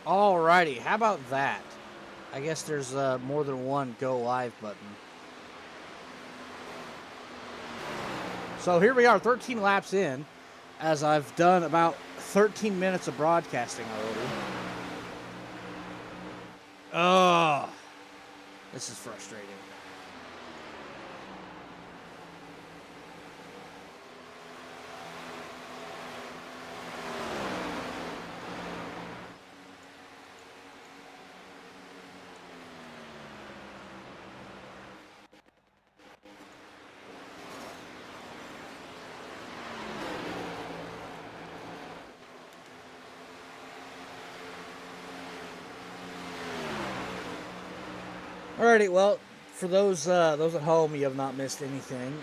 Alrighty, how about that? I guess there's more than one go live button. So here we are, 13 laps in, as I've done about 13 minutes of broadcasting already. Ugh, this is frustrating. Alrighty, well, for those at home, you have not missed anything.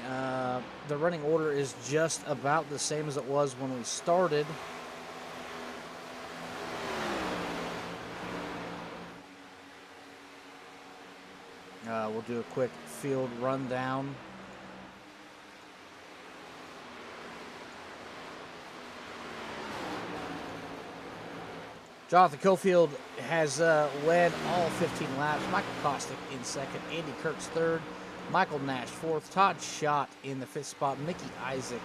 The running order is just about the same as it was when we started. We'll do a quick field rundown. Jonathan Cofield has led all 15 laps. Michael Kostick in second. Andy Kurtz third. Michael Nash fourth. Todd Schott in the fifth spot. Mickey Isaac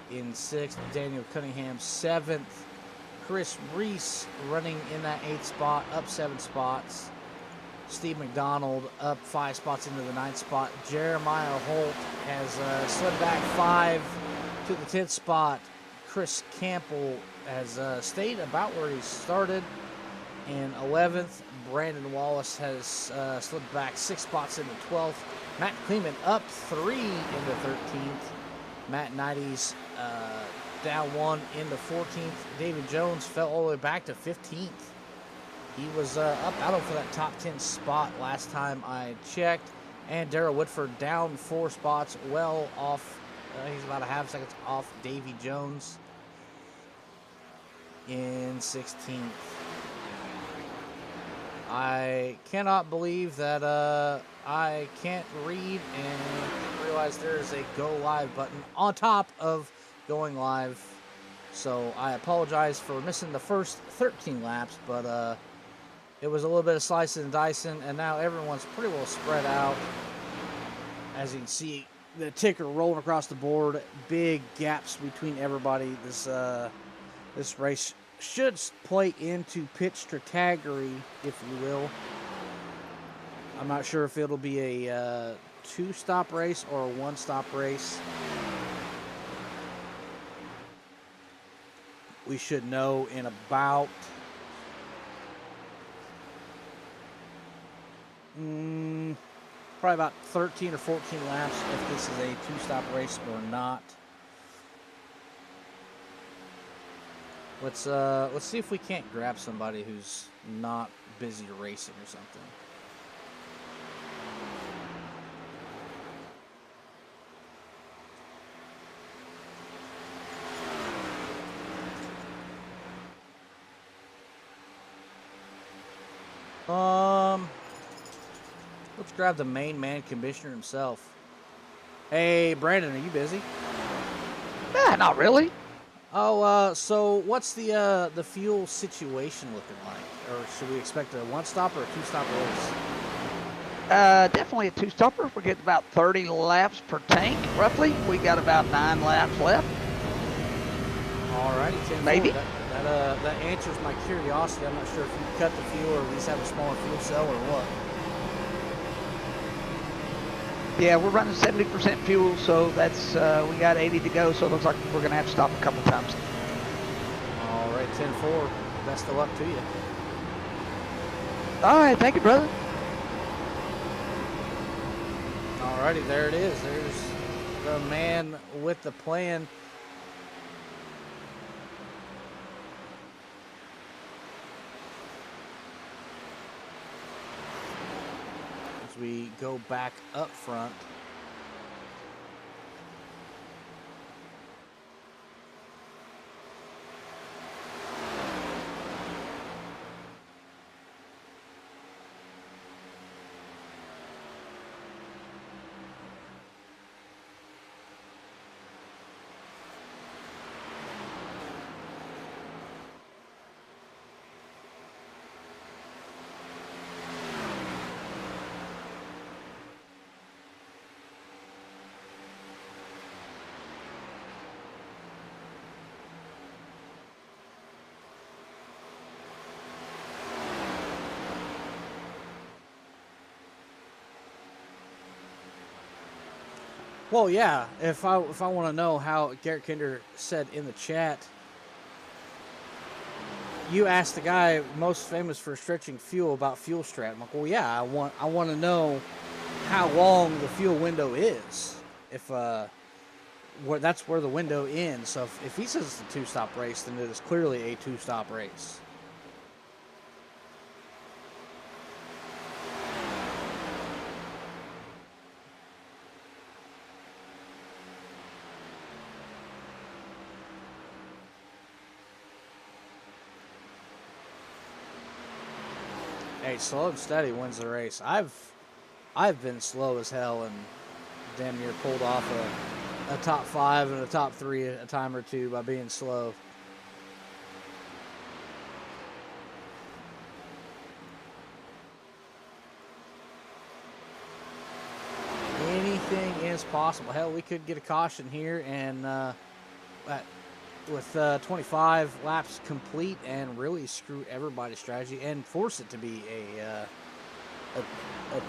in sixth. Daniel Cunningham seventh. Chris Reese running in that eighth spot, up 7 spots. Steve McDonald up 5 spots into the 9th spot. Jeremiah Holt has slid back 5 to the 10th spot. Chris Campbell has stayed about where he started in 11th. Brandon Wallace has slid back 6 spots into 12th. Matt Kleeman up 3 into 13th. Matt Knighty's down 1 into 14th. David Jones fell all the way back to 15th. He was up battle for that top 10 spot last time I checked. And Darrell Whitford down 4 spots, well off. He's about a half second off Davy Jones in 16th. I cannot believe that I can't read and realize there is a go live button on top of going live. So I apologize for missing the first 13 laps, but it was a little bit of slicing and dicing, and now everyone's pretty well spread out. As you can see, the ticker rolling across the board, big gaps between everybody. This race should play into pit strategy, if you will. I'm not sure if it'll be a 2-stop race or a 1-stop race. We should know in about probably about 13 or 14 laps if this is a 2-stop race or not. Let's see if we can't grab somebody who's not busy racing or something. Let's grab the main man commissioner himself. Hey, Brandon, are you busy? Nah, not really. Oh, so what's the fuel situation looking like? Or should we expect a 1-stop or a 2-stop race? Definitely a 2-stopper. We're getting about 30 laps per tank, roughly. We got about 9 laps left. Alrighty, 10 maybe. That answers my curiosity. I'm not sure if you cut the fuel or at least have a smaller fuel cell or what. Yeah, we're running 70% fuel, so that's we got 80 to go. So it looks like we're gonna have to stop a couple times. All right, 10-4. Best of luck to you. All right, thank you, brother. Alrighty, there it is. There's the man with the plan. As we go back up front. Well, yeah. If I want to know how Garrett Kinder said in the chat, you asked the guy most famous for stretching fuel about fuel strat. I'm like, well, yeah. I want to know how long the fuel window is. If that's where the window ends. So if he says it's a 2-stop race, then it is clearly a 2-stop race. Hey, slow and steady wins the race. I've been slow as hell and damn near pulled off a top 5 and a top 3 a time or two by being slow. Anything is possible. Hell, we could get a caution here and with 25 laps complete and really screw everybody's strategy and force it to be a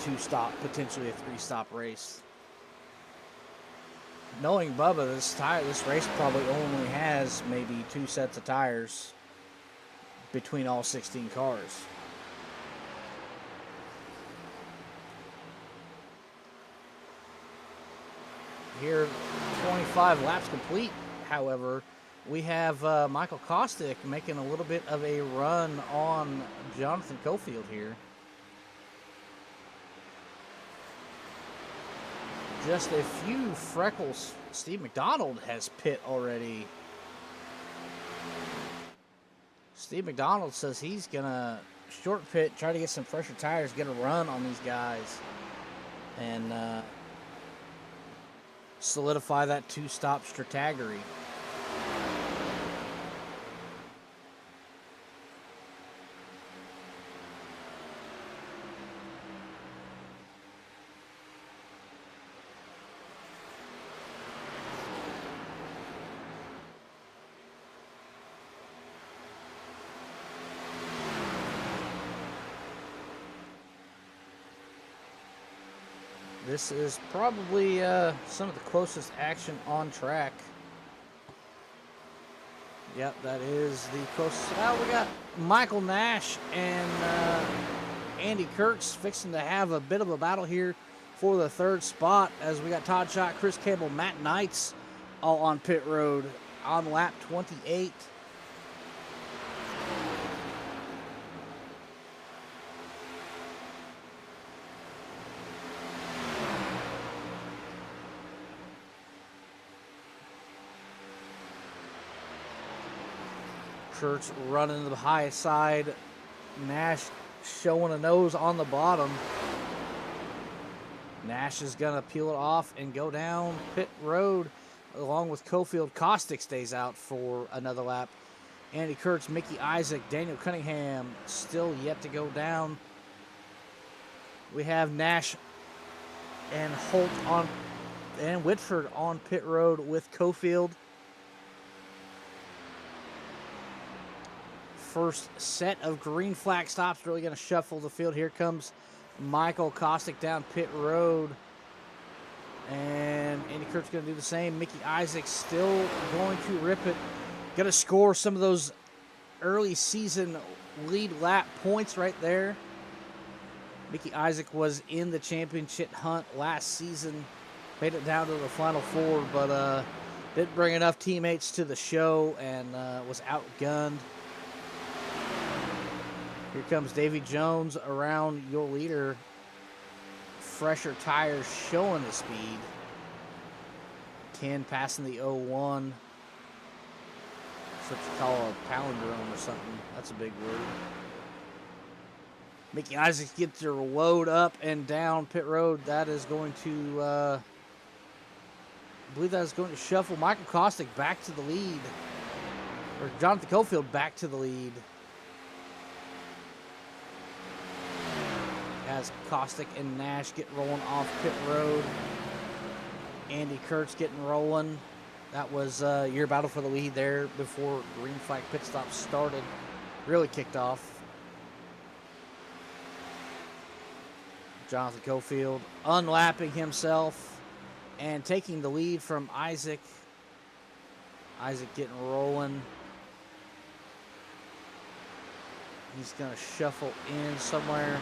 2-stop, potentially a 3-stop race. Knowing Bubba, this race probably only has maybe 2 sets of tires between all 16 cars. Here, 25 laps complete, however, we have Michael Kostick making a little bit of a run on Jonathan Cofield here. Just a few freckles. Steve McDonald has pit already. Steve McDonald says he's going to short pit, try to get some fresher tires, get a run on these guys, and solidify that 2-stop strategery. This is probably some of the closest action on track. Yep, that is the closest. Well, we got Michael Nash and Andy Kurtz fixing to have a bit of a battle here for the 3rd spot, as we got Todd Schott, Chris Campbell, Matt Knights all on pit road on lap 28. Kurtz running to the high side. Nash showing a nose on the bottom. Nash is going to peel it off and go down pit road along with Cofield. Kostick stays out for another lap. Andy Kurtz, Mickey Isaac, Daniel Cunningham still yet to go down. We have Nash and Holt on and Whitford on pit road with Cofield. First set of green flag stops really going to shuffle the field. Here comes Michael Kostick down pit road, and Andy Kurt's going to do the same. Mickey Isaac still going to rip it, going to score some of those early season lead lap points right there. Mickey Isaac was in the championship hunt last season, made it down to the Final Four, but didn't bring enough teammates to the show and was outgunned. Here comes Davy Jones around your leader. Fresher tires showing the speed. Ken passing the 01. That's what you call a palindrome or something. That's a big word. Mickey Isaacs gets their load up and down pit road. That is going to, I believe that is going to shuffle Michael Kostick back to the lead. Or Jonathan Cofield back to the lead. As Kostick and Nash get rolling off pit road. Andy Kurtz getting rolling. That was your battle for the lead there before green flag pit stop started. Really kicked off. Jonathan Cofield unlapping himself. And taking the lead from Isaac. Isaac getting rolling. He's going to shuffle in somewhere.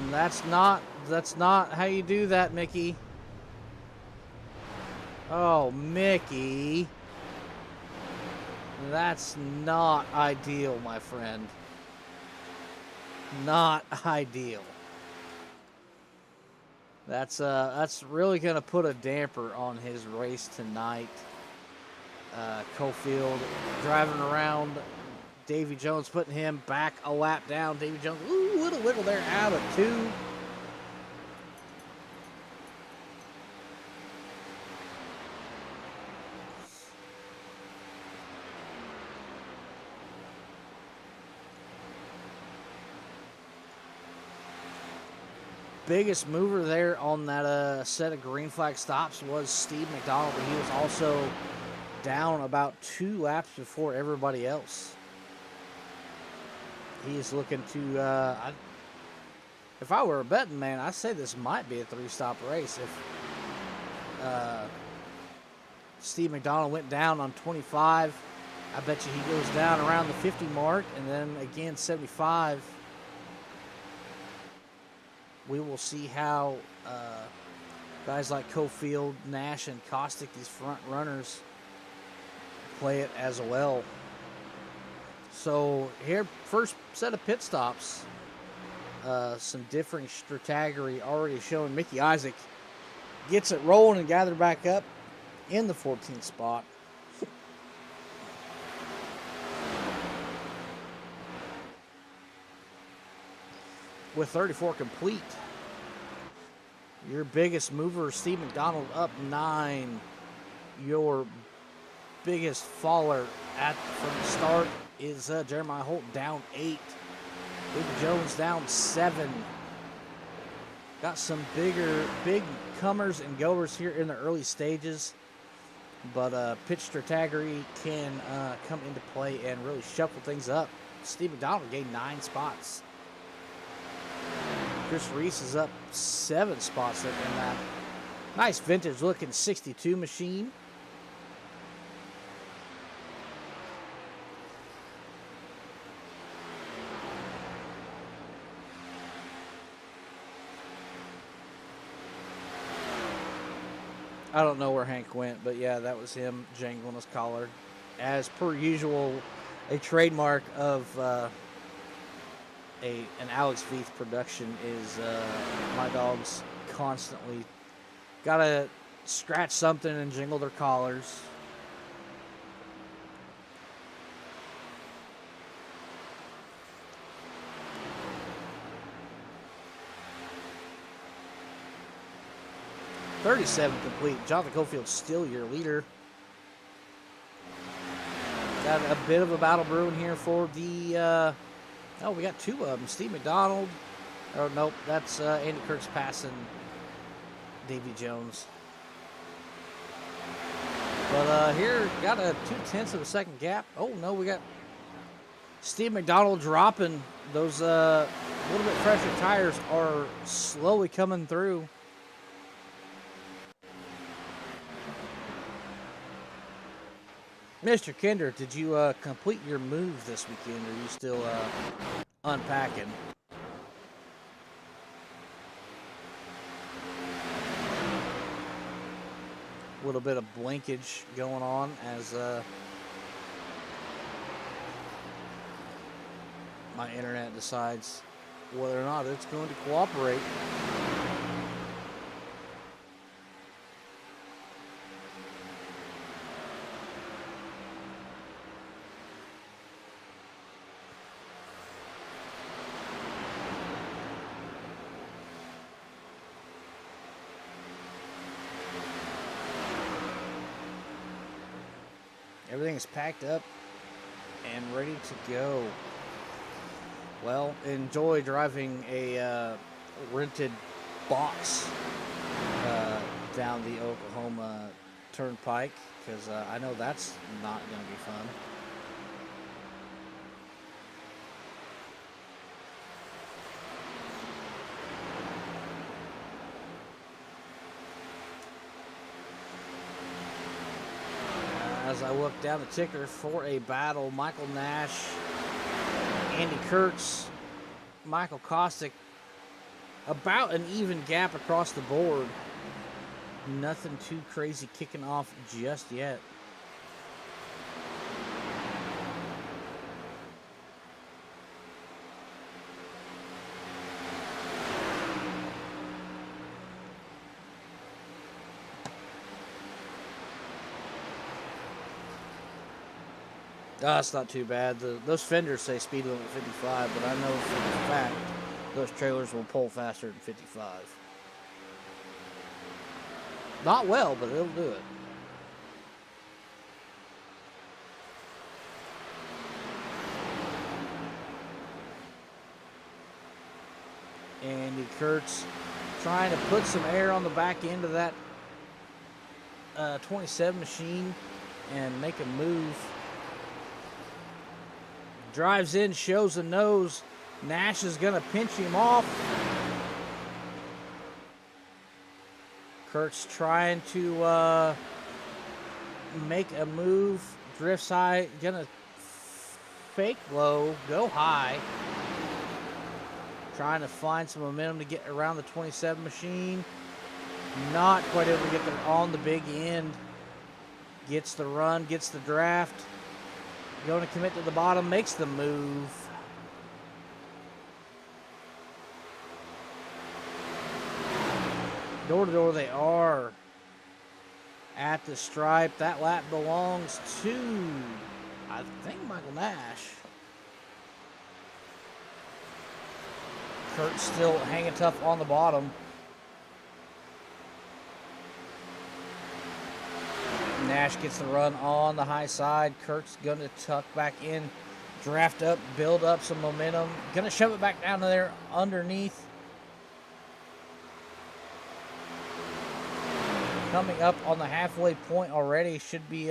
And that's not how you do that, Mickey. Oh, Mickey. That's not ideal, my friend. Not ideal. That's really going to put a damper on his race tonight. Cofield driving around. Davy Jones putting him back a lap down. Davy Jones, ooh, little wiggle there, out of 2. Biggest mover there on that set of green flag stops was Steve McDonald, but he was also down about 2 laps before everybody else. He's looking to, if I were a betting man, I'd say this might be a 3-stop race. If Steve McDonald went down on 25, I bet you he goes down around the 50 mark, and then again 75. We will see how guys like Cofield, Nash, and Caustic, these front runners, play it as well. So here, first set of pit stops. Some differing strategy already showing. Mickey Isaac gets it rolling and gathered back up in the 14th spot. With 34 complete. Your biggest mover, Steve McDonald, up 9. Your biggest faller from the start is Jeremiah Holt, down 8. Big Jones down 7. Got some big comers and goers here in the early stages, but pitch strategy can come into play and really shuffle things up. Steve McDonald gained 9 spots. Chris Reese is up 7 spots in that nice vintage looking 62 machine. I don't know where Hank went, but yeah, that was him jangling his collar. As per usual, a trademark of an Alex Veith production is my dogs constantly gotta scratch something and jingle their collars. .37 complete. Jonathan Cofield still your leader. Got a bit of a battle brewing here for the oh, we got 2 of them. Steve McDonald. Oh, nope. That's Andy Kurtz passing Davy Jones. But here, got a 0.2 of a second gap. Oh, no, we got Steve McDonald dropping. Those little bit fresher tires are slowly coming through. Mr. Kinder, did you complete your move this weekend, or are you still unpacking? A little bit of blinkage going on as my internet decides whether or not it's going to cooperate. Everything is packed up and ready to go. Well, enjoy driving a rented box down the Oklahoma Turnpike, because I know that's not going to be fun. as I look down the ticker for a battle. Michael Nash, Andy Kurtz, Michael Kostick. About an even gap across the board. Nothing too crazy kicking off just yet. That's not too bad. Those fenders say speed limit 55, but I know for a fact those trailers will pull faster than 55. Not well, but it'll do it. Andy Kurtz trying to put some air on the back end of that 27 machine and make a move. Drives in, shows a nose. Nash is going to pinch him off. Kurtz trying to make a move. Drifts high. Going to fake low. Go high. Trying to find some momentum to get around the 27 machine. Not quite able to get there on the big end. Gets the run. Gets the draft. Going to commit to the bottom, makes the move. Door to door they are at the stripe. That lap belongs to, I think, Michael Nash. Kurt's still hanging tough on the bottom. Nash gets the run on the high side. Kurt's going to tuck back in, draft up, build up some momentum. Going to shove it back down there underneath. Coming up on the halfway point already. Should be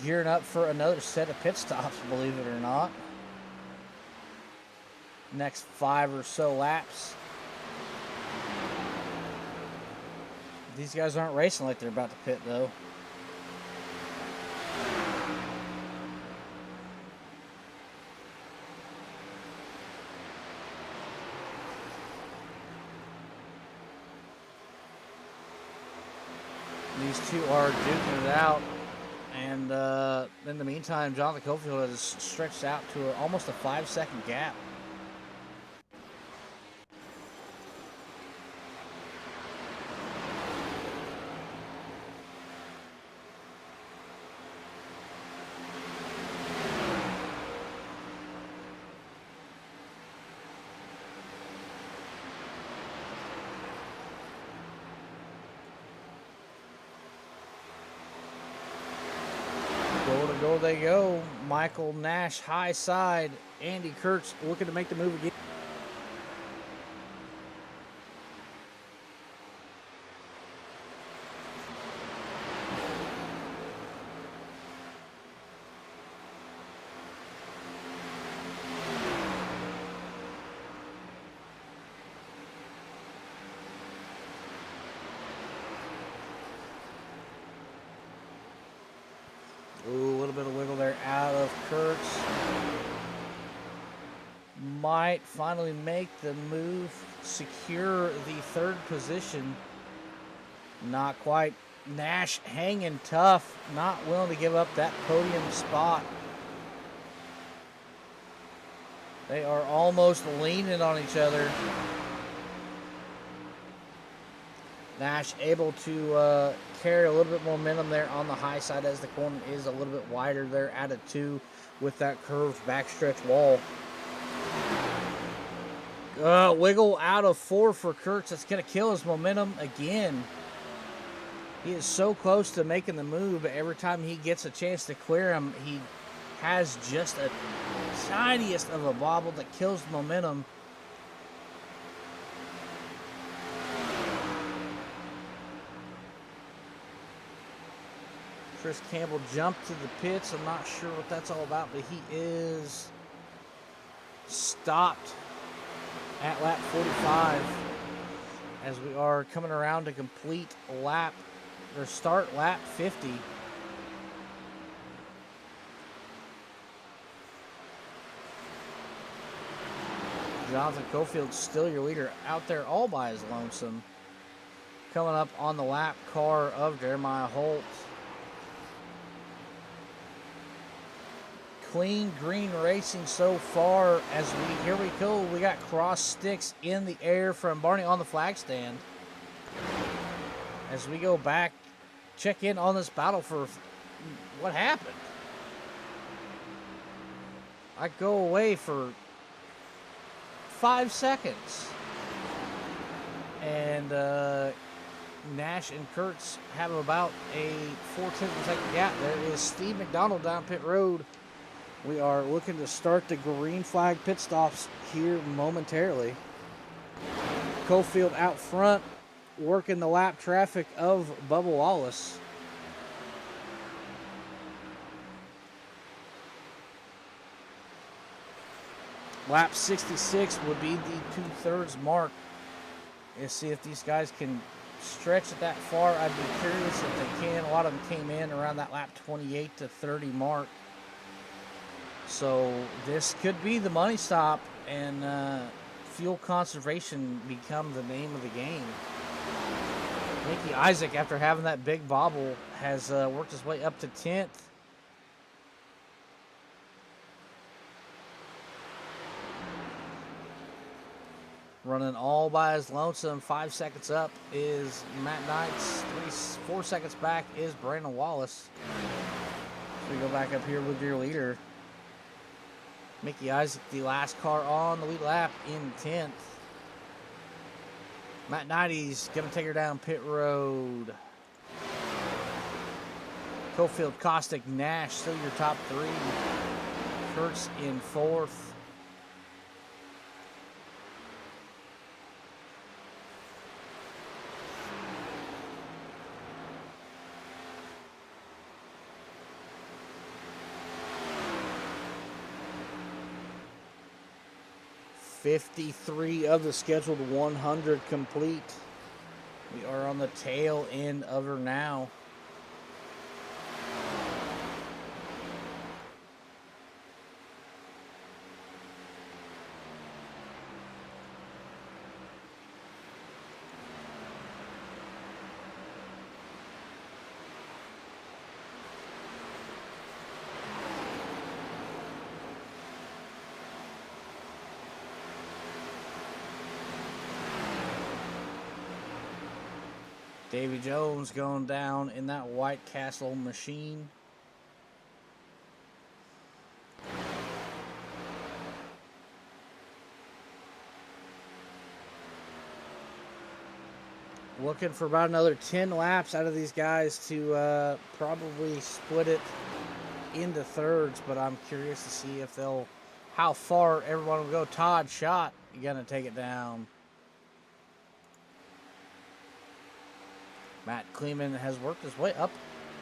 gearing up for another set of pit stops, believe it or not. Next 5 or so laps. These guys aren't racing like they're about to pit, though. These two are duking it out, and in the meantime, Jonathan Cofield has stretched out to almost a 5-second gap. Go they go. Michael Nash high side. Andy Kurtz looking to make the move again. Ooh, a little bit of wiggle there out of Kurtz. Might finally make the move, secure the 3rd position. Not quite. Nash hanging tough, not willing to give up that podium spot. They are almost leaning on each other. Nash able to carry a little bit more momentum there on the high side as the corner is a little bit wider there at a 2 with that curved backstretch wall. Wiggle out of 4 for Kurtz. That's going to kill his momentum again. He is so close to making the move, but every time he gets a chance to clear him, he has just a tiniest of a bobble that kills momentum. Chris Campbell jumped to the pits. I'm not sure what that's all about, but he is stopped at lap 45 as we are coming around to complete lap or start lap 50. Jonathan Cofield still your leader out there all by his lonesome. Coming up on the lap car of Jeremiah Holt. Clean green racing so far as here we go. We got cross sticks in the air from Barney on the flag stand. As we go back, check in on this battle for what happened. I go away for 5 seconds. And Nash and Kurtz have about a 4/10 gap. There is Steve McDonald down pit road. We are looking to start the green flag pit stops here momentarily. Cofield out front, working the lap traffic of Bubba Wallace. Lap 66 would be the 2/3 mark. Let's see if these guys can stretch it that far. I'd be curious if they can. A lot of them came in around that lap 28 to 30 mark. So this could be the money stop, and fuel conservation become the name of the game. Mickey Isaac, after having that big bobble, has worked his way up to 10th. Running all by his lonesome. 5 seconds up is Matt Knights. 4 seconds back is Brandon Wallace. So we go back up here with your leader. Mickey Isaac, the last car on the lead lap in 10th. Matt Knighty's going to take her down pit road. Cofield, Kostick, Nash, still your top three. Kurtz in 4th. .53 of the scheduled 100 complete. We are on the tail end of her now. Davy Jones going down in that White Castle machine. Looking for about another 10 laps out of these guys to probably split it into thirds, but I'm curious to see if how far everyone will go. Todd Schott, you're going to take it down. Matt Kleeman has worked his way up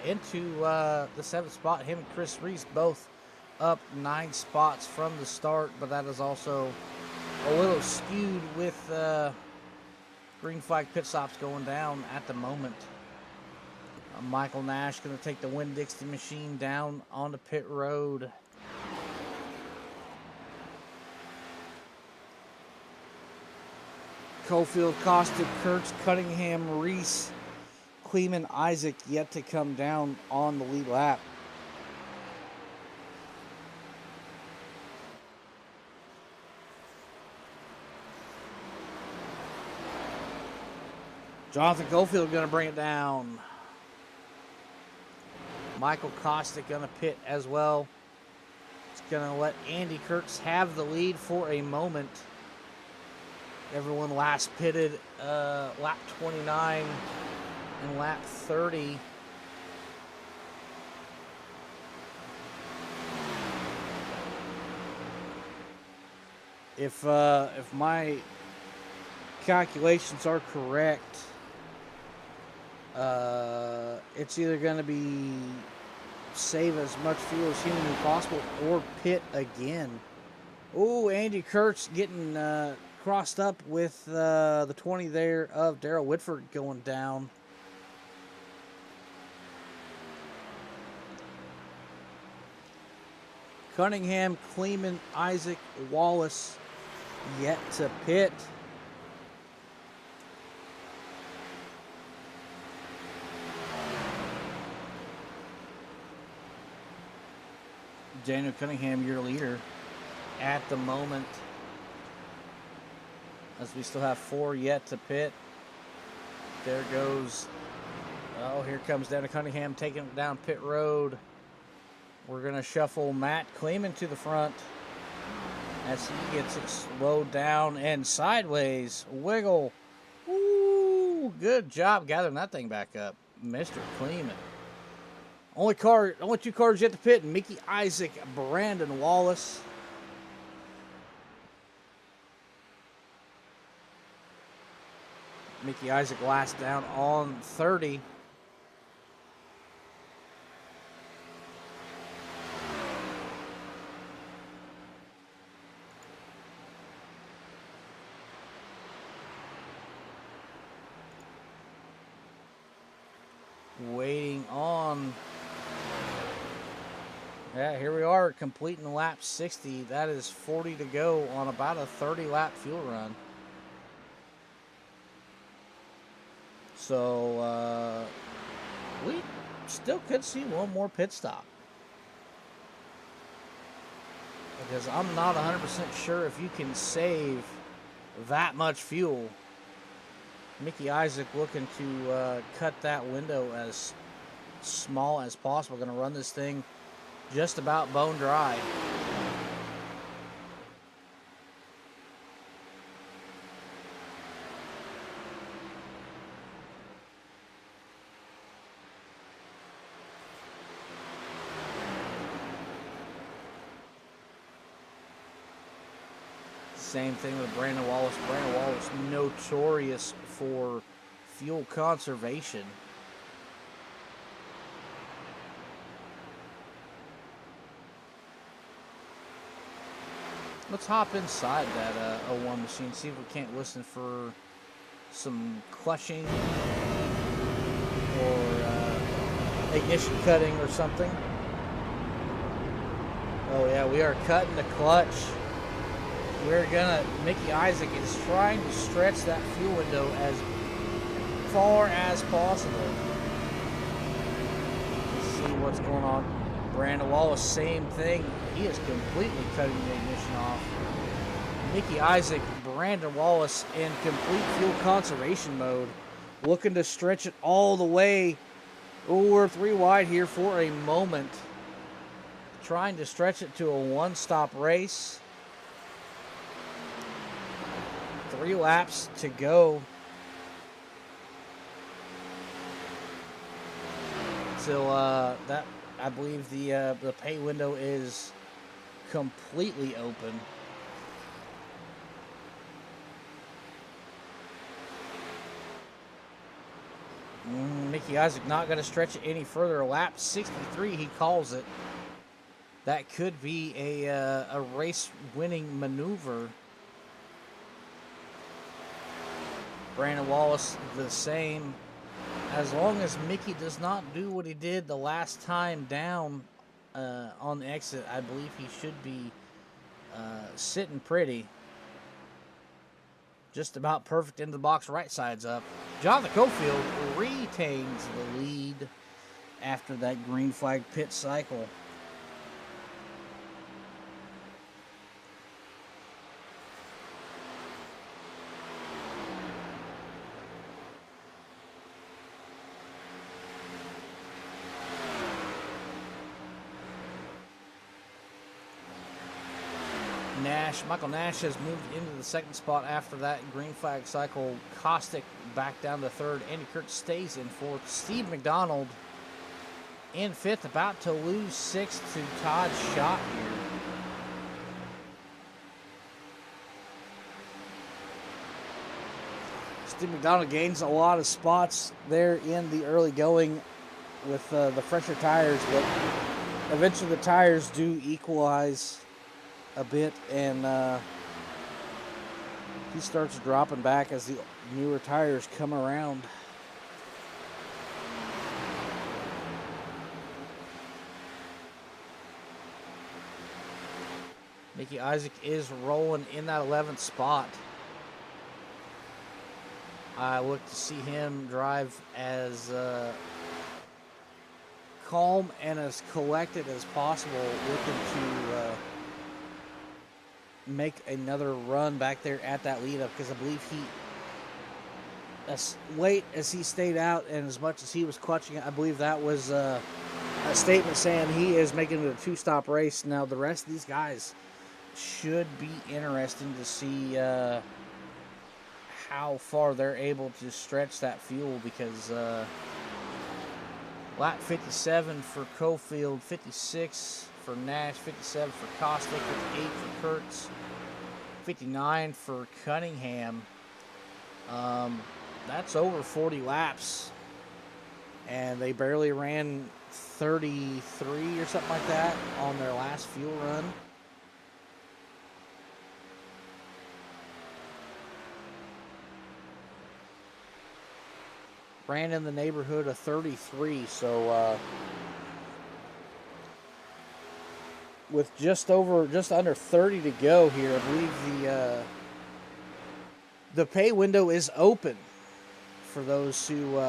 into the 7th spot. Him and Chris Reese both up 9 spots from the start, but that is also a little skewed with green flag pit stops going down at the moment. Michael Nash going to take the Winn-Dixie machine down onto pit road. Cofield, Kostick, Kurtz, Cunningham, Reese, Kleeman, Isaac yet to come down on the lead lap. Jonathan Cofield going to bring it down. Michael Kostick going to pit as well. It's going to let Andy Kurtz have the lead for a moment. Everyone last pitted lap 29 and lap 30. If my calculations are correct, it's either going to be save as much fuel as humanly possible or pit again. Oh, Andy Kurtz getting crossed up with the 20 there of Darrell Whitford going down. Cunningham, Kleeman, Isaac, Wallace yet to pit. Daniel Cunningham, your leader at the moment, as we still have 4 yet to pit. There goes, oh, here comes Daniel Cunningham taking it down pit road. We're going to shuffle Matt Kleeman to the front as he gets it slowed down and sideways. Wiggle. Ooh, good job gathering that thing back up, Mr. Kleeman. Only 2 cars yet to pit. Mickey Isaac, Brandon Wallace. Mickey Isaac last down on 30. Waiting on. Yeah, here we are completing lap 60. That is 40 to go on about a 30 lap fuel run. So we still could see one more pit stop, because I'm not 100% sure if you can save that much fuel. Mickey Isaac looking to cut that window as small as possible. Going to run this thing just about bone dry. Same thing with Brandon Wallace. Brandon Wallace, notorious for fuel conservation. Let's hop inside that 01 machine, see if we can't listen for some clutching or ignition cutting or something. Oh yeah, we are cutting the clutch. Mickey Isaac is trying to stretch that fuel window as far as possible. Let's see what's going on. Brandon Wallace, same thing. He is completely cutting the ignition off. Mickey Isaac, Brandon Wallace in complete fuel conservation mode, looking to stretch it all the way. Oh, we're 3 wide here for a moment. Trying to stretch it to a one-stop race. 3 laps to go. So that, I believe the pay window is completely open. Mickey Isaac not going to stretch it any further. Lap 63, he calls it. That could be a race-winning maneuver. Brandon Wallace, the same. As long as Mickey does not do what he did the last time down on the exit, I believe he should be sitting pretty. Just about perfect in the box, right side's up. Jonathan Cofield retains the lead after that green flag pit cycle. Michael Nash has moved into the second spot after that green flag cycle. Caustic back down to third. Andy Kurtz stays in fourth. Steve McDonald in fifth, about to lose sixth to Todd Schott here. Steve McDonald gains a lot of spots there in the early going with the fresher tires, but eventually the tires do equalize a bit, and he starts dropping back as the newer tires come around. Mickey Isaac is rolling in that 11th spot. I look to see him drive as calm and as collected as possible, looking to make another run back there at that lead up, because I believe he, as late as he stayed out and as much as he was clutching it, I believe that was a statement saying he is making it a 2-stop race. Now the rest of these guys should be interesting to see how far they're able to stretch that fuel, because lap 57 for Cofield, 56 for Nash, 57 for Caustic, 58 for Kurtz, 59 for Cunningham. That's over 40 laps, and they barely ran 33 or something like that on their last fuel run. Ran in the neighborhood of 33, so with just under 30 to go here, I believe the pay window is open for those who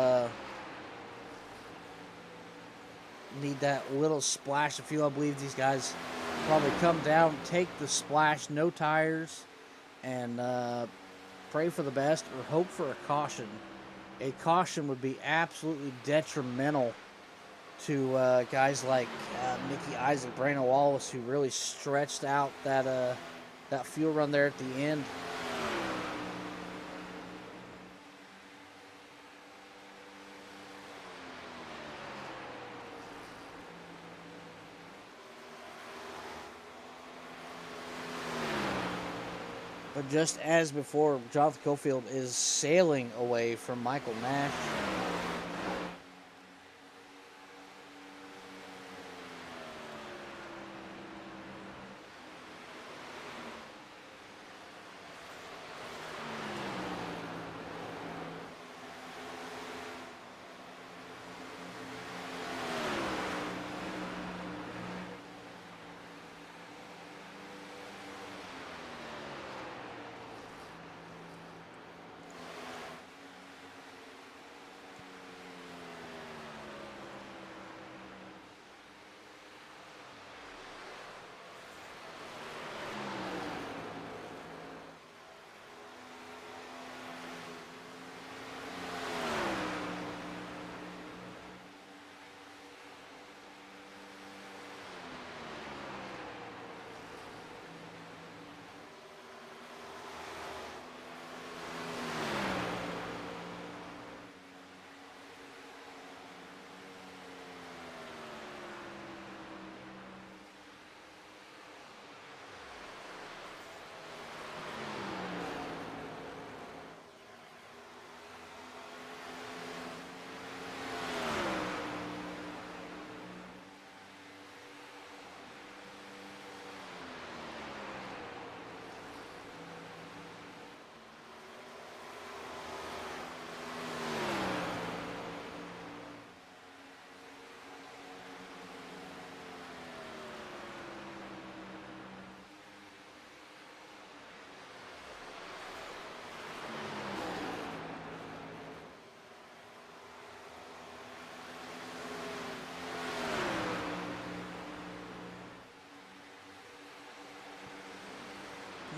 need that little splash of fuel. I believe these guys probably come down, take the splash, no tires, and pray for the best or hope for a caution. A caution would be absolutely detrimental to guys like Mickey Isaac, Brandon Wallace, who really stretched out that fuel run there at the end. But just as before, Jonathan Cofield is sailing away from Michael Nash.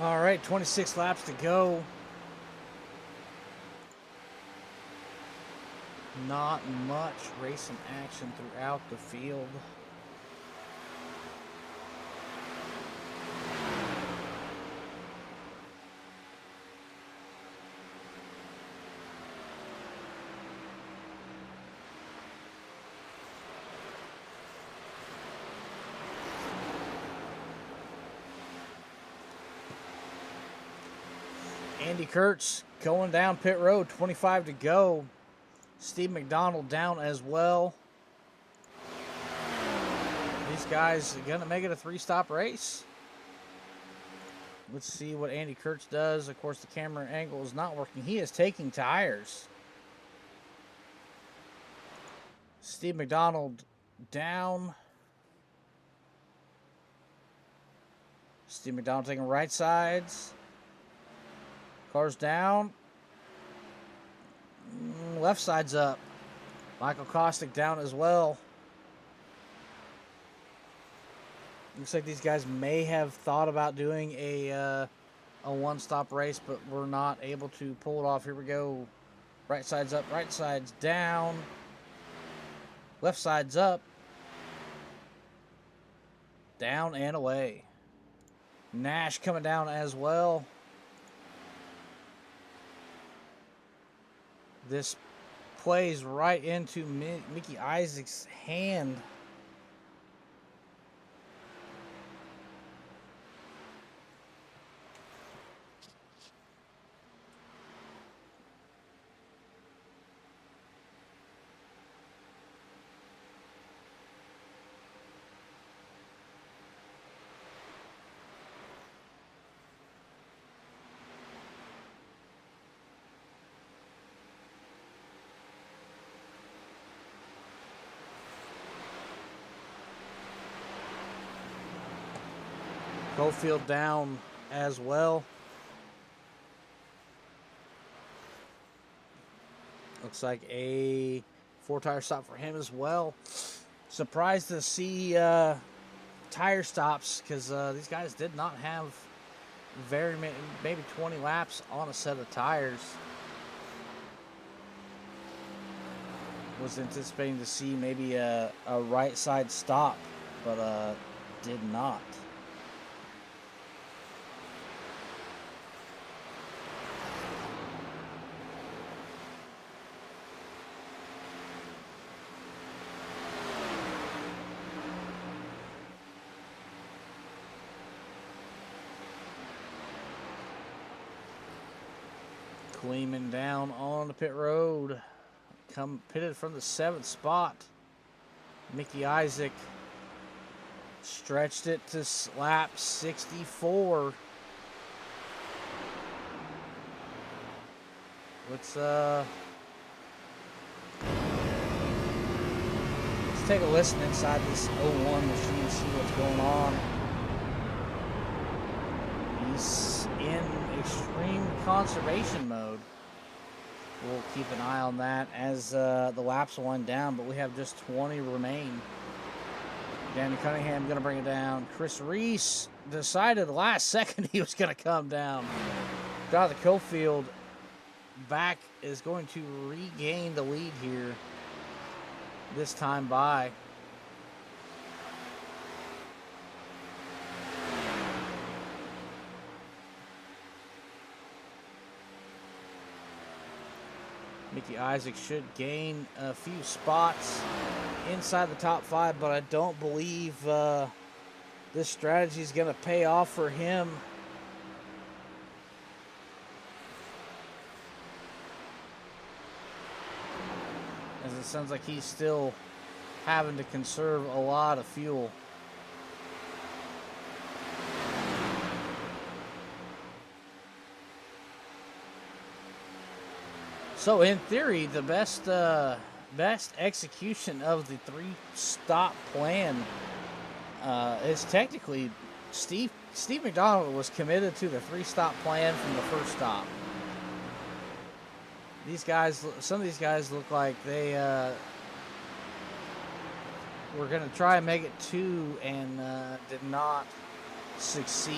All right, 26 laps to go. Not much racing action throughout the field. Andy Kurtz going down pit road, 25 to go. Steve McDonald down as well. These guys are going to make it a 3-stop race. Let's see what Andy Kurtz does. Of course, the camera angle is not working. He is taking tires. Steve McDonald down. Steve McDonald taking right sides. Cars down. Left side's up. Michael Kostick down as well. Looks like these guys may have thought about doing a one-stop race, but we're not able to pull it off. Here we go. Right side's up, right side's down. Left side's up. Down and away. Nash coming down as well. This plays right into Mickey Isaac's hand. Cofield down as well. Looks like a 4-tire stop for him as well. Surprised to see tire stops because these guys did not have very many, maybe 20 laps on a set of tires. Was anticipating to see maybe a right side stop, but did not. Kleeman down on the pit road. Pitted from the 7th spot. Mickey Isaac stretched it to lap 64. Let's take a listen inside this 01 machine and see what's going on. He's in extreme conservation mode. We'll keep an eye on that as the laps wind down, but we have just 20 remain. Danny Cunningham going to bring it down. Chris Reese decided last second he was going to come down. Jonathan Cofield back is going to regain the lead here, this time by. Mickey Isaac should gain a few spots inside the top 5, but I don't believe this strategy is going to pay off for him. As it sounds like he's still having to conserve a lot of fuel. So in theory, the best execution of the 3-stop plan is technically Steve McDonald was committed to the 3-stop plan from the first stop. These guys, some of these guys look like they were going to try and make it 2 and did not succeed.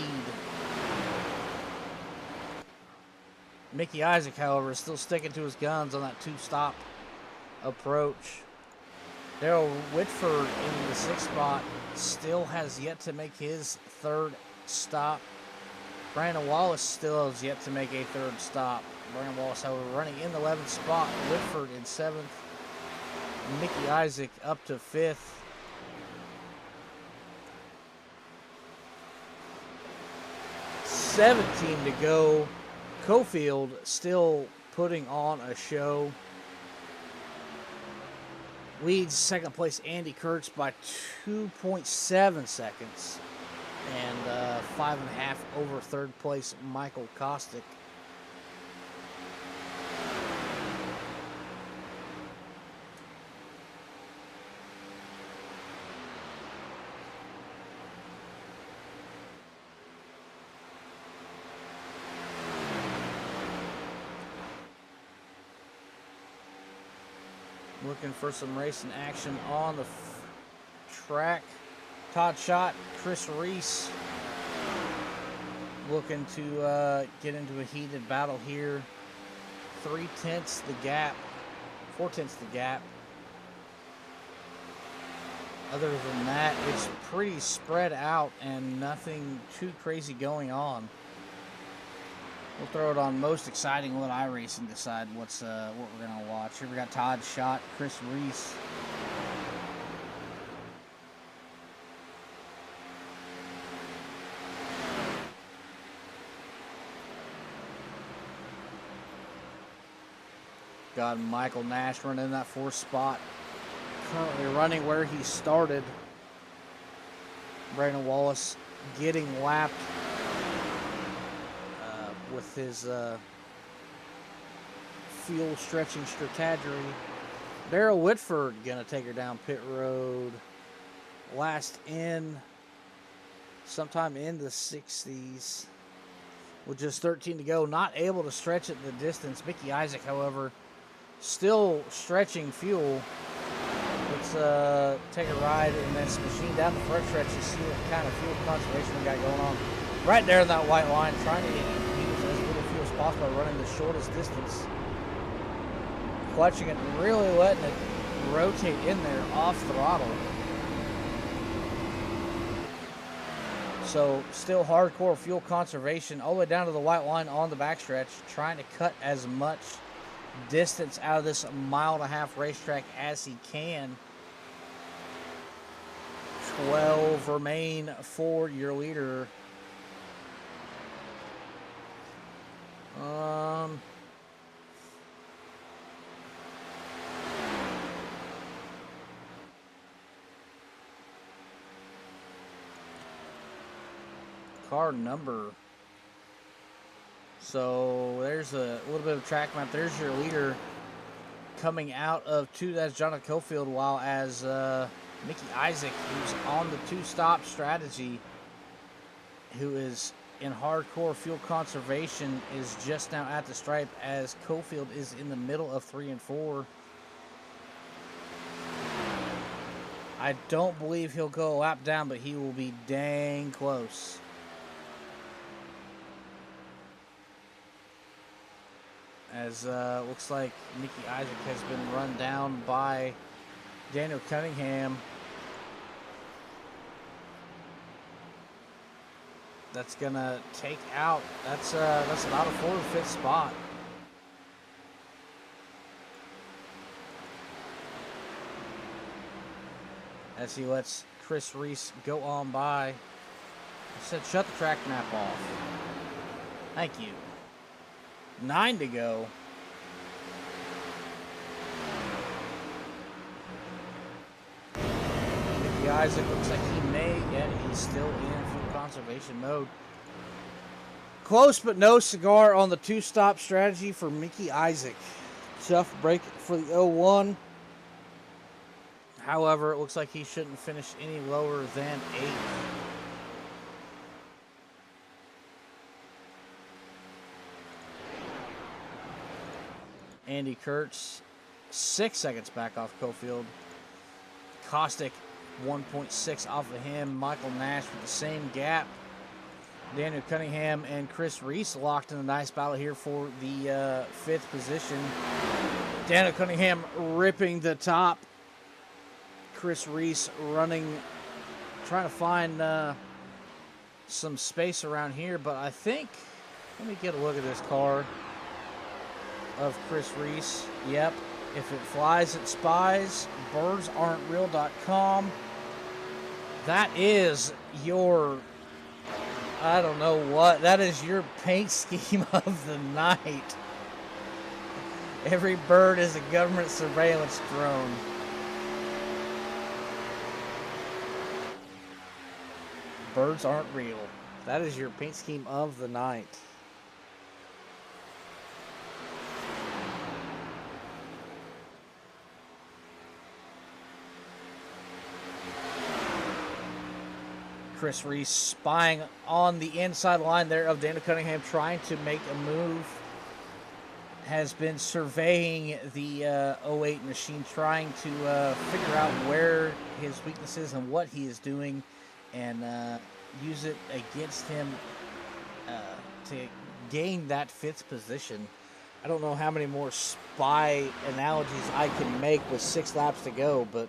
Mickey Isaac, however, is still sticking to his guns on that 2-stop approach. Daryl Whitford in the 6th spot still has yet to make his 3rd stop. Brandon Wallace still has yet to make a 3rd stop. Brandon Wallace, however, running in the 11th spot. Whitford in 7th. Mickey Isaac up to 5th. $17 to go. Cofield still putting on a show. Leads 2nd place Andy Kurtz by 2.7 seconds. And 5.5 over 3rd place Michael Kostick. Looking for some racing action on the track. Todd Schott, Chris Reese looking to get into a heated battle here. 3/10 the gap, 4/10 the gap. Other than that, it's pretty spread out and nothing too crazy going on. We'll throw it on most exciting, let iRacing decide what we're gonna watch. Here we got Todd Schott, Chris Reese. Got Michael Nash running in that 4th spot. Currently running where he started. Brandon Wallace getting lapped with his fuel stretching strategy. Daryl Whitford gonna take her down pit road. Last in sometime in the 60s. With just 13 to go. Not able to stretch it the distance. Mickey Isaac, however, still stretching fuel. Let's take a ride in this machine down the front stretch and see what kind of fuel conservation we got going on. Right there in that white line, trying to use as little fuel as possible by running the shortest distance. Clutching it and really letting it rotate in there off throttle. So still hardcore fuel conservation all the way down to the white line on the backstretch, trying to cut as much distance out of this 1.5-mile racetrack as he can. 12 remain for your leader. Car number. So there's a little bit of track map. There's your leader coming out of 2. That's Jonathan Cofield, while as Mickey Isaac, who's on the 2-stop strategy, who is in hardcore fuel conservation, is just now at the stripe, as Cofield is in the middle of 3 and 4. I don't believe he'll go a lap down, but he will be dang close. As looks like Mickey Isaac has been run down by Daniel Cunningham. That's gonna take out. That's about a 4th or 5th spot. As he lets Chris Reese go on by. He said, "Shut the track map off." Thank you. 9 to go. Mickey Isaac looks like he may, yet he's still in fuel conservation mode. Close but no cigar on the 2-stop strategy for Mickey Isaac. Tough break for the 01. However, it looks like he shouldn't finish any lower than 8th. Andy Kurtz, 6 seconds back off Cofield. Caustic, 1.6 off of him. Michael Nash with the same gap. Daniel Cunningham and Chris Reese locked in a nice battle here for the 5th position. Daniel Cunningham ripping the top. Chris Reese running, trying to find some space around here, but I think, let me get a look at this car of Chris Reese. Yep, if it flies, it spies. BirdsAren'tReal.com. That is your, I don't know what, that is your paint scheme of the night. Every bird is a government surveillance drone. Birds aren't real. That is your paint scheme of the night. Chris Reese spying on the inside line there of Daniel Cunningham, trying to make a move. has been surveying the 08 machine, trying to figure out where his weakness is and what he is doing, and use it against him to gain that 5th position. I don't know how many more spy analogies I can make with 6 laps to go, but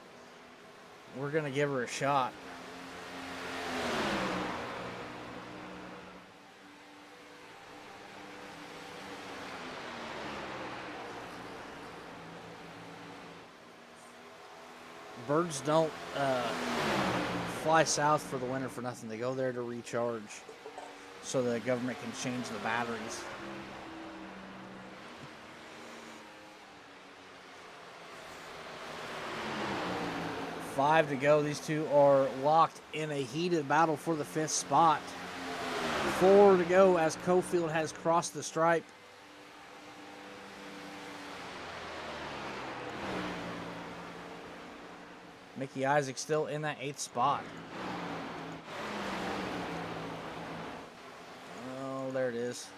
we're going to give her a shot. Birds don't fly south for the winter for nothing. They go there to recharge so the government can change the batteries. Five to go. These two are locked in a heated battle for the 5th spot. 4 to go as Cofield has crossed the stripe. Mickey Isaac still in that 8th spot. Oh, there it is.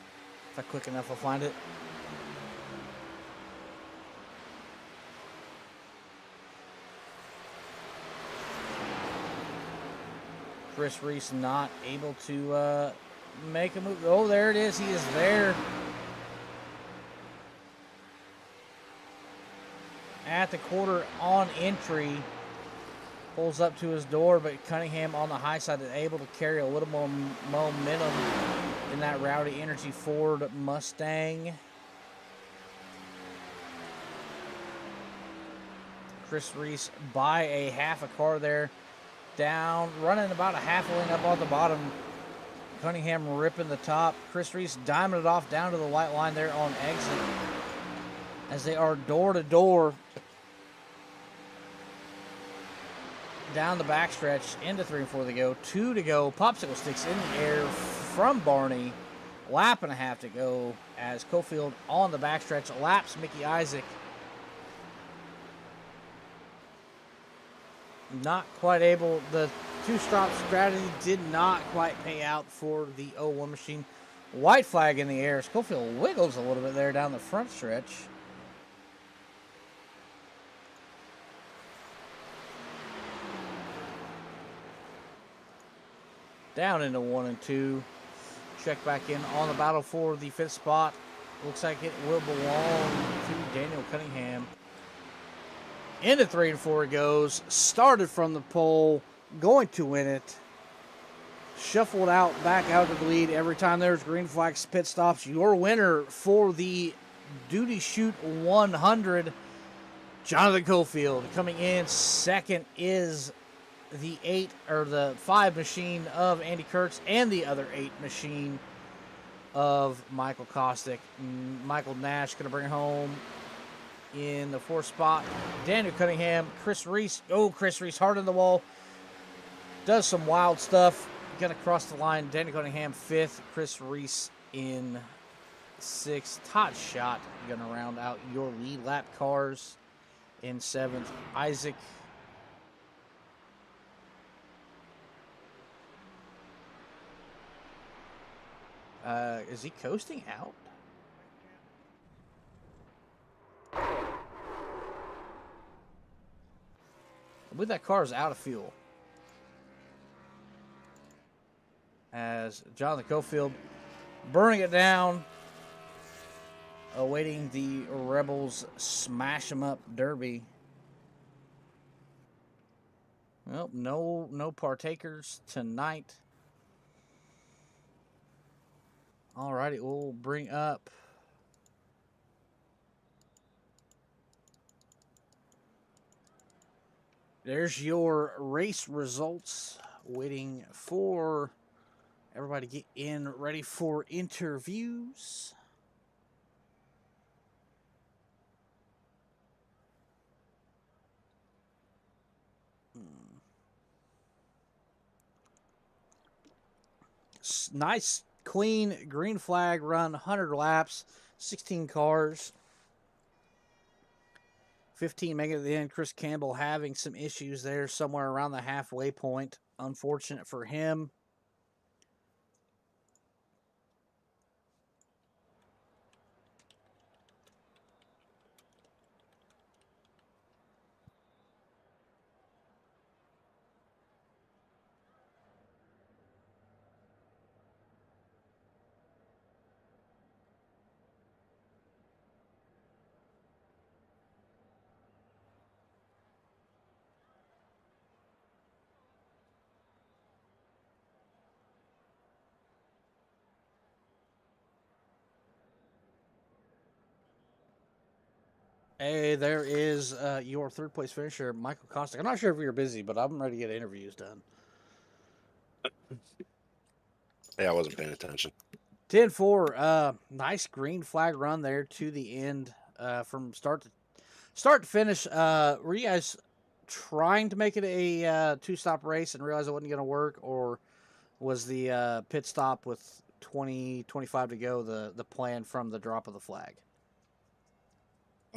If I'm quick enough, I'll find it. Chris Reese not able to make a move. Oh, there it is. He is there. At the quarter on entry. Pulls up to his door, but Cunningham on the high side is able to carry a little more momentum in that Rowdy Energy Ford Mustang. Chris Reese by a half a car there. Down, running about a half a lane up on the bottom. Cunningham ripping the top. Chris Reese diming it off down to the white line there on exit. As they are door to door. Down the backstretch into 3 and 4 to go. 2 to go. Popsicle sticks in the air from Barney. Lap and a half to go as Cofield on the backstretch laps Mickey Isaac. Not quite able. The 2-stop strategy did not quite pay out for the 01 machine. White flag in the air. Cofield wiggles a little bit there down the front stretch. Down into 1 and 2. Check back in on the battle for the 5th spot. Looks like it will belong to Daniel Cunningham. Into 3 and 4 it goes. Started from the pole. Going to win it. Shuffled out, back out of the lead. Every time there's green flags, pit stops. Your winner for the Doodychute 100, Jonathan Cofield. Coming in second is the 8 or the 5 machine of Andy Kurtz and the other 8 machine of Michael Kostick. Michael Nash going to bring it home in the 4th spot. Daniel Cunningham, Chris Reese. Oh, Chris Reese hard on the wall. Does some wild stuff. Going to cross the line. Daniel Cunningham 5th. Chris Reese in 6th. Todd Schott going to round out your lead lap cars in 7th. Isaac is he coasting out? I believe that car is out of fuel. As Jonathan Cofield burning it down, awaiting the Rebels smash 'em up derby. Well, no partakers tonight. Alrighty, we'll bring up there's your race results. Waiting for everybody to get in ready for interviews. Nice, clean green flag run, 100 laps, 16 cars. 15 making it to the end. Chris Campbell having some issues there somewhere around the halfway point. Unfortunate for him. Hey, there is your third place finisher, Michael Kostick. I'm not sure if you're busy, but I'm ready to get interviews done. Yeah, I wasn't paying attention. 10-4, nice green flag run there to the end, from start to finish. Were you guys trying to make it a two-stop race and realize it wasn't going to work, or was the pit stop with 25 to go the plan from the drop of the flag?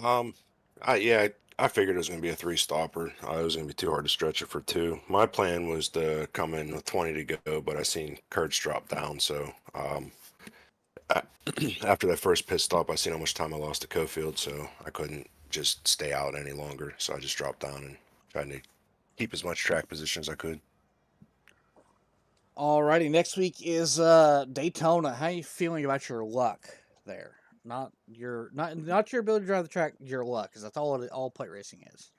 Um, I figured it was going to be a three stopper. It was going to be too hard to stretch it for two. My plan was to come in with 20 to go, but I seen Kurtz drop down. So after that first pit stop, I seen how much time I lost to Cofield, so I couldn't just stay out any longer. So I just dropped down and tried to keep as much track position as I could. Alrighty, next week is Daytona. How you feeling about your luck there? Not your ability to drive the track, your luck, because that's all plate racing is.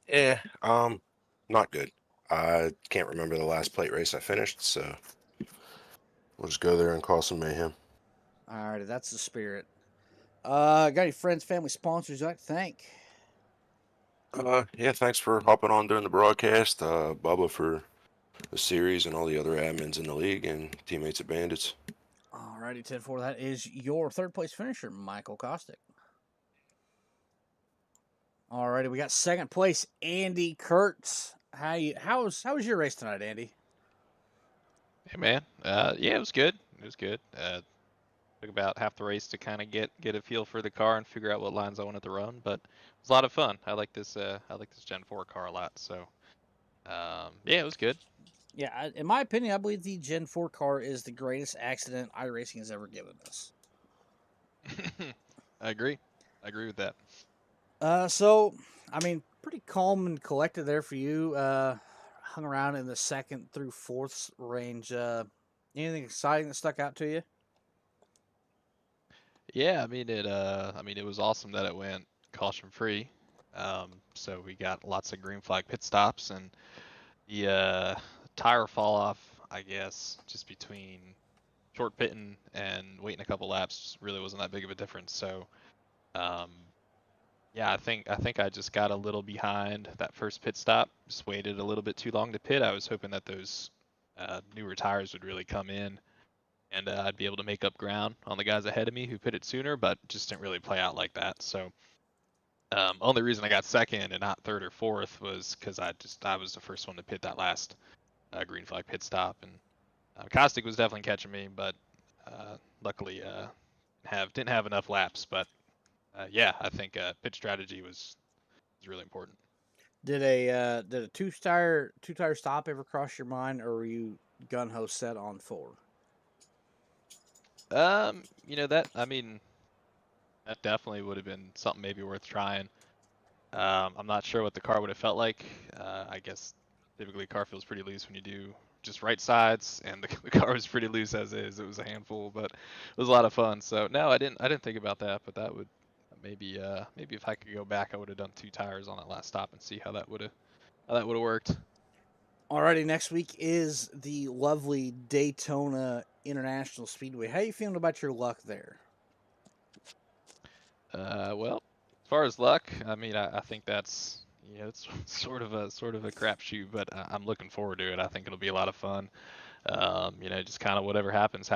Yeah, not good. I can't remember the last plate race I finished, so we'll just go there and cause some mayhem. Alrighty, that's the spirit. Got any friends, family, sponsors you'd like to thank? Yeah, thanks for hopping on during the broadcast. Bubba for the series and all the other admins in the league and teammates at Bandits. Alrighty, 10-4. That is your third place finisher, Michael Kostick. Alrighty, we got second place, Andy Kurtz. How was your race tonight, Andy? Hey man, yeah, it was good. It was good. Took about half the race to kind of get a feel for the car and figure out what lines I wanted to run, but it was a lot of fun. I like this Gen 4 car a lot. So, yeah, it was good. Yeah, in my opinion, I believe the Gen 4 car is the greatest accident iRacing has ever given us. I agree. I agree with that. So, I mean, pretty calm and collected there for you. Hung around in the second through fourth range. Anything exciting that stuck out to you? Yeah, I mean, it was awesome that it went caution free. So we got lots of green flag pit stops and the tire fall off, I guess, just between short pitting and waiting a couple laps really wasn't that big of a difference. So, um, yeah, I think I just got a little behind that first pit stop. Just waited a little bit too long to pit. I was hoping that those newer tires would really come in and I'd be able to make up ground on the guys ahead of me who pitted sooner, but just didn't really play out like that. So, only reason I got second and not third or fourth was because I was the first one to pit that last green flag pit stop, and Caustic was definitely catching me, but luckily didn't have enough laps. But yeah, I think pit strategy was really important. Did a two-tire stop ever cross your mind, or were you gun ho set on four? That definitely would have been something maybe worth trying. I'm not sure what the car would have felt like. I guess typically car feels pretty loose when you do just right sides, and the car was pretty loose as is. It was a handful, but it was a lot of fun. So no, I didn't think about that, but that would maybe if I could go back, I would have done two tires on that last stop and see how that would have worked. Alrighty, next week is the lovely Daytona International Speedway. How you feeling about your luck there? Well, as far as luck, I mean, I think that's it's sort of a crapshoot, but I'm looking forward to it. I think it'll be a lot of fun. Just kind of whatever happens.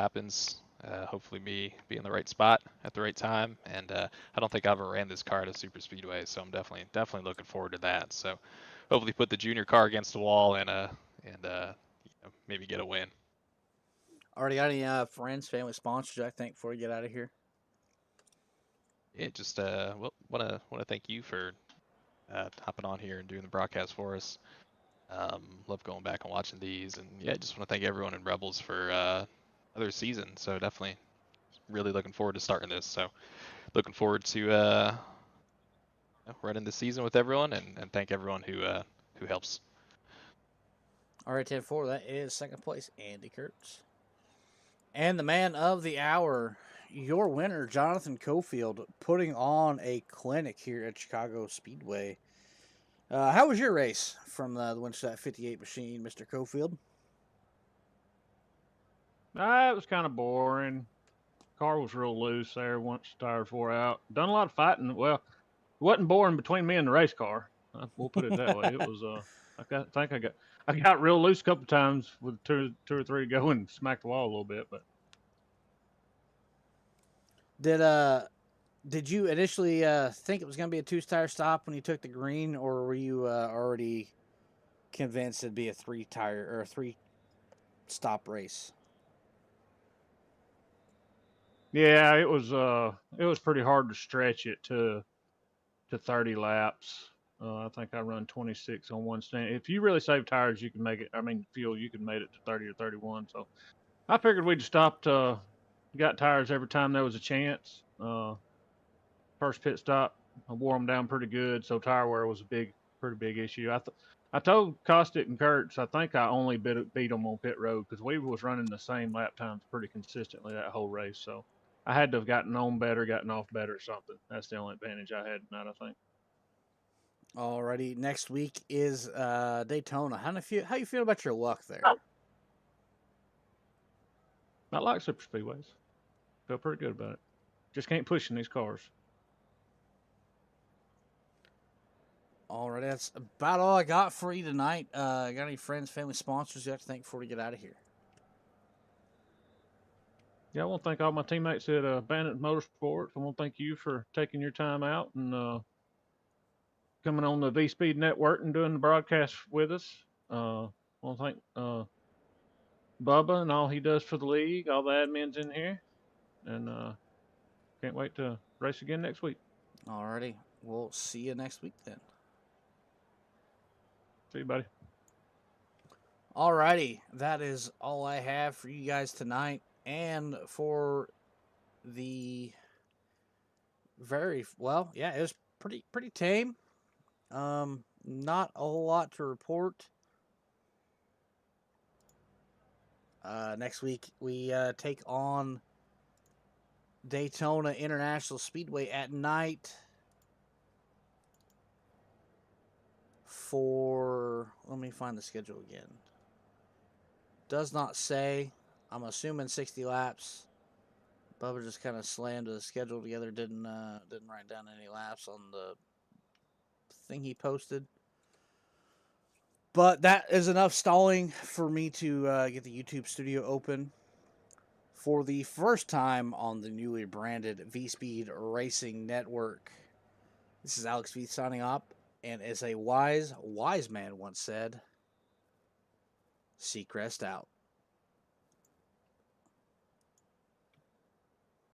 Hopefully, me be in the right spot at the right time, and I don't think I ever ran this car at a super speedway, so I'm definitely looking forward to that. So, hopefully, put the junior car against the wall and maybe get a win. Already got any friends, family, sponsors I think before we get out of here? Yeah, just wanna thank you for hopping on here and doing the broadcast for us. Love going back and watching these, and yeah, just want to thank everyone in Rebels for another season. So definitely, really looking forward to starting this. So looking forward to running the season with everyone, and thank everyone who helps. All right, 10-4. That is second place, Andy Kurtz. And the man of the hour, your winner, Jonathan Cofield, putting on a clinic here at Chicago Speedway. How was your race from the Winchester 58 machine, Mr. Cofield? It was kind of boring. car was real loose there once the tires wore out. Done a lot of fighting. Well, it wasn't boring between me and the race car. We'll put it that way. It was. I got real loose a couple times with two or three to go and smacked the wall a little bit, but. Did you initially think it was going to be a two-tire stop when you took the green, or were you already convinced it'd be a three-tire or a three-stop race? Yeah, it was pretty hard to stretch it to 30 laps. I think I run 26 on one stand. If you really save tires, you can make it. I mean, fuel, you can make it to 30 or 31. So I figured we'd stopped, got tires every time there was a chance. First pit stop, I wore them down pretty good. So tire wear was a pretty big issue. I told Costic and Kurtz, I think I only beat them on pit road because we was running the same lap times pretty consistently that whole race. So I had to have gotten on better, gotten off better or something. That's the only advantage I had tonight, I think. Alrighty, next week is Daytona. How you feel about your luck there? I like super speedways. Feel pretty good about it. Just can't push in these cars. Alrighty, that's about all I got for you tonight. Got any friends, family, sponsors you have to thank before we get out of here? Yeah, I want to thank all my teammates at Bandit Motorsports. I want to thank you for taking your time out and coming on the V Speed Network and doing the broadcast with us. I want to thank Bubba and all he does for the league, all the admins in here, and can't wait to race again next week. Alrighty, we'll see you next week then. See you, buddy. Alrighty, that is all I have for you guys tonight, and for the it was pretty tame. Not a whole lot to report. Next week we take on Daytona International Speedway at night let me find the schedule again. Does not say. I'm assuming 60 laps. Bubba just kind of slammed the schedule together. Didn't write down any laps on the thing he posted. But that is enough stalling for me to get the YouTube studio open for the first time on the newly branded V-Speed Racing Network. This is Alex V signing off, and as a wise man once said, Seacrest out.